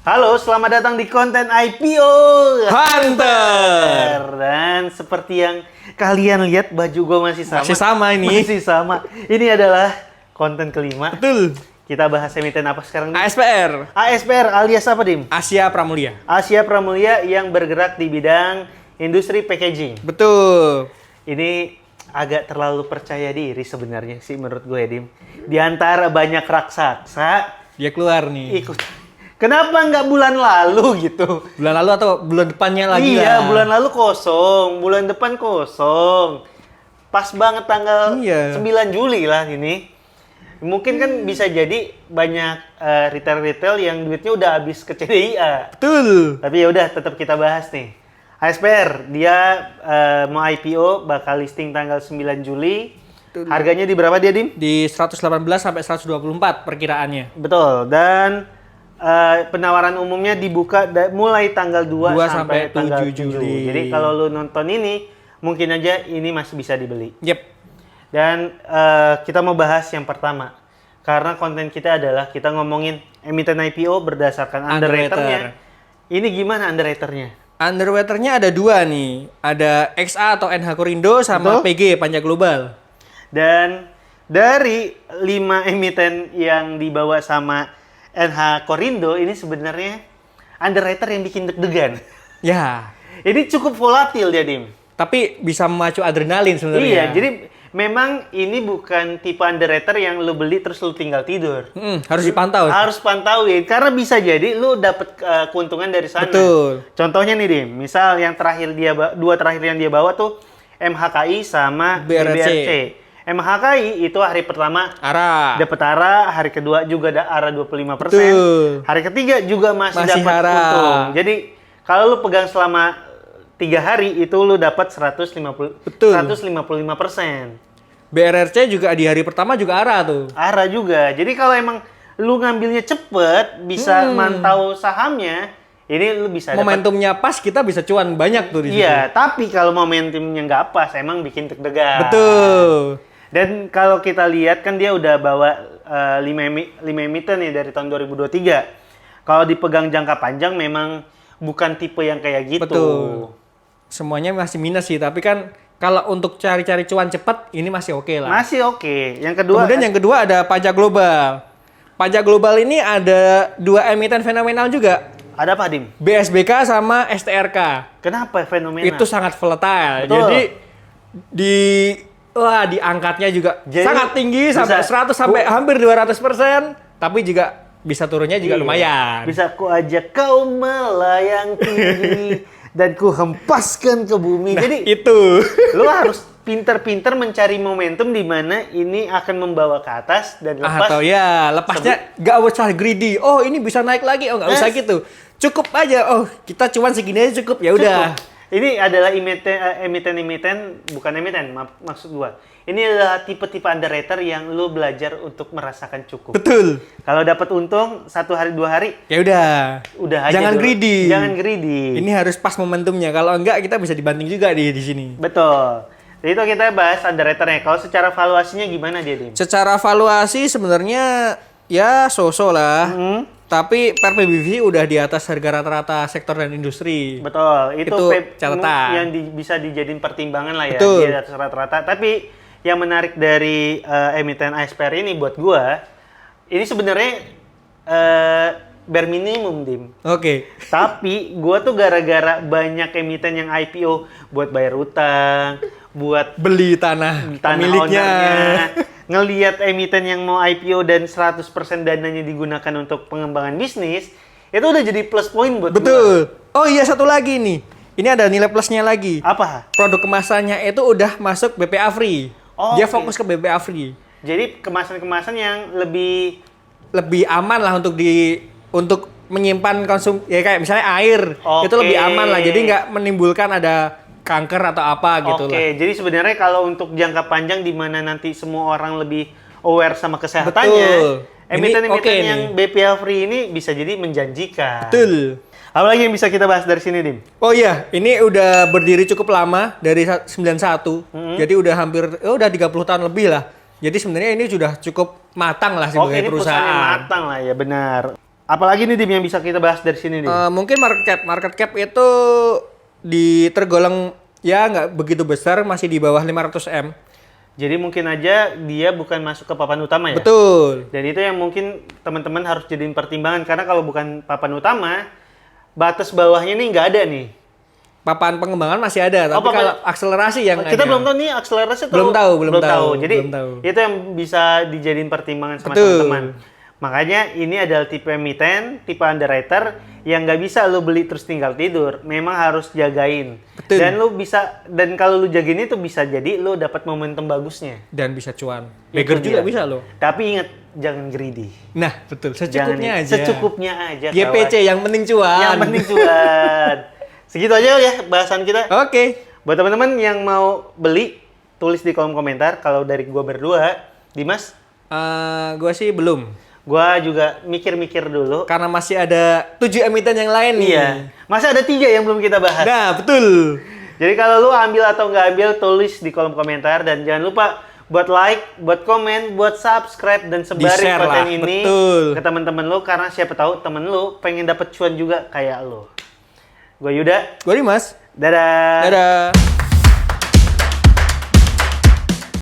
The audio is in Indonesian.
Halo, selamat datang di konten IPO Hunter. Dan seperti yang kalian lihat, baju gue masih sama. Masih sama ini. Masih sama. Ini adalah konten kelima. Betul. Kita bahas emiten apa sekarang? Dim? ASPR. ASPR alias apa, Dim? Asia Pramulia. Asia Pramulia yang bergerak di bidang industri packaging. Betul. Ini agak terlalu percaya diri sebenarnya sih menurut gue, Dim. Di antara banyak raksasa, Dia keluar nih. ikut. Kenapa nggak bulan lalu gitu? Bulan lalu atau bulan depannya lagi Iya, lah. bulan lalu kosong, bulan depan kosong. Pas banget tanggal 9 Juli lah ini. Mungkin kan bisa jadi banyak retail-retail yang duitnya udah habis ke CDIA. Betul. Tapi ya udah, tetap kita bahas nih. ASPR, dia mau IPO, bakal listing tanggal 9 Juli. Betul. Harganya di berapa dia, Dim? Di 118 sampai 124 perkiraannya. Betul, dan penawaran umumnya dibuka mulai tanggal 2 sampai tanggal 7 Juli. Jadi kalau lu nonton ini, mungkin aja ini masih bisa dibeli. Yep. Dan kita mau bahas yang pertama. Karena konten kita adalah kita ngomongin emiten IPO berdasarkan underwriter-nya. Ini gimana underwriter-nya? Underwriter-nya ada dua nih. Ada XA atau NH Korindo sama Betul. PG Panja Global. Dan dari 5 emiten yang dibawa sama NH Korindo ini sebenarnya underwriter yang bikin deg-degan. Ya. Ini cukup volatil dia, Dim. Tapi bisa memacu adrenalin sebenarnya. Iya, jadi memang ini bukan tipe underwriter yang lu beli terus lu tinggal tidur. Harus dipantau. Harus pantauin, karena bisa jadi lu dapet keuntungan dari sana. Betul. Contohnya nih, Dim, misal yang terakhir dua terakhir yang dia bawa tuh MHKI sama BRC. MHKI itu hari pertama ARA. dapat ARA, hari kedua juga ada ARA 25%. Betul. Hari ketiga juga masih dapat ARA. untung. Jadi kalau lu pegang selama 3 hari itu lu dapat 155%. BRRC juga di hari pertama juga ARA tuh. ARA juga. Jadi kalau emang lu ngambilnya cepet, bisa mantau sahamnya, ini lu bisa dapat. Momentumnya pas, kita bisa cuan banyak tuh di situ. Iya, tapi kalau momentumnya nggak pas, emang bikin deg-degan. Betul. Dan kalau kita lihat kan dia udah bawa 5 emiten nih dari tahun 2023. Kalau dipegang jangka panjang memang bukan tipe yang kayak gitu. Betul. Semuanya masih minus sih, tapi kan kalau untuk cari-cari cuan cepat ini masih oke lah. Masih oke. Yang kedua, Kemudian yang kedua ada Pajak Global. Pajak Global ini ada 2 emiten fenomenal juga. ada apa, Dim? BSBK sama STRK. Kenapa fenomena? Itu sangat volatile. Betul. Jadi diangkatnya juga Jadi, sangat tinggi sampai 100 sampai hampir 200%, tapi juga bisa turunnya juga lumayan. Bisa ku ajak kau melayang tinggi dan ku hempaskan ke bumi. Nah, Jadi itu. lu harus pinter-pinter mencari momentum di mana ini akan membawa ke atas dan lepas. Atau ya, lepasnya nggak usah greedy. Oh, ini bisa naik lagi. Oh, nggak usah gitu. Cukup aja. Oh, kita cuman segini aja cukup. Ya udah. Ini adalah emiten, bukan emiten, maksud gua. Ini adalah tipe-tipe underwriter yang lu belajar untuk merasakan cukup. Betul. Kalau dapat untung 1 hari 2 hari, Ya udah. udah aja Jangan dulu. greedy. Jangan greedy. Ini harus pas momentumnya. Kalau enggak, kita bisa dibanting juga di sini. Betul. Jadi itu kita bahas underwriternya. Kalau secara valuasinya gimana dia, Dim? Secara valuasi sebenarnya ya so-so lah. Tapi per PBV udah di atas harga rata-rata sektor dan industri. Betul. Itu catatan. yang bisa dijadiin pertimbangan lah ya. Betul. Di atas rata-rata. Tapi yang menarik dari emiten ASPR ini buat gua, ini sebenarnya bare minimum, Dim. Oke. Tapi gua tuh gara-gara banyak emiten yang IPO buat bayar utang, buat Beli tanah pemiliknya. ownernya, ngelihat emiten yang mau IPO dan 100% dananya digunakan untuk pengembangan bisnis, itu udah jadi plus point buat gua. Betul. Oh iya, satu lagi nih. Ini ada nilai plusnya lagi. Apa? Produk kemasannya itu udah masuk BPA free. Oh, Dia oke. fokus ke BPA free. Jadi kemasan-kemasan yang lebih Lebih aman lah untuk menyimpan ya kayak misalnya air. Oke. Itu lebih aman lah. Jadi nggak menimbulkan ada kanker atau apa gitu Oke, lah. jadi sebenarnya kalau untuk jangka panjang di mana nanti semua orang lebih aware sama kesehatannya, Betul. emiten-emiten Ini oke yang nih. BPA free ini bisa jadi menjanjikan. Betul. Apalagi yang bisa kita bahas dari sini, Dim? Oh iya, ini udah berdiri cukup lama dari 91. Jadi udah hampir udah 30 tahun lebih lah. Jadi sebenarnya ini sudah cukup matang lah Oke, sebagai ini perusahaan yang perusahaan. matang lah ya, benar. Apalagi nih Dim yang bisa kita bahas dari sini Dim? Mungkin market cap itu tergolong ya nggak begitu besar, masih di bawah 500 M. Jadi mungkin aja dia bukan masuk ke papan utama ya? Betul. Dan itu yang mungkin teman-teman harus jadiin pertimbangan, karena kalau bukan papan utama, batas bawahnya nih nggak ada nih. Papan pengembangan masih ada, tapi kalau akselerasi yang kita ada. belum tahu nih akselerasi atau belum tahu. Jadi belum tahu. itu yang bisa dijadiin pertimbangan sama teman-teman. Makanya ini adalah tipe emiten, tipe underwriter yang nggak bisa lo beli terus tinggal tidur. Memang harus jagain. Betul. Dan kalau lo jagain itu bisa jadi lo dapat momentum bagusnya. Dan bisa cuan. Beggar juga bisa lo. Tapi ingat, jangan greedy. Nah, betul. Secukupnya aja. Secukupnya aja. YPC kawan. Yang penting cuan. Yang penting cuan. Segitu aja ya bahasan kita. Oke. Buat teman-teman yang mau beli, tulis di kolom komentar. Kalau dari gua berdua, Dimas? Gua sih belum. Gua juga mikir-mikir dulu. Karena masih ada 7 emiten yang lain nih. Iya. Masih ada 3 yang belum kita bahas. Nah, betul. Jadi kalau lu ambil atau nggak ambil, tulis di kolom komentar. Dan jangan lupa buat like, buat komen, buat subscribe, dan sebarin konten ini ke teman-teman lu. Karena siapa tahu temen lu pengen dapet cuan juga kayak lu. Gue Yuda. Gue Dimas. Dadah. Dadah.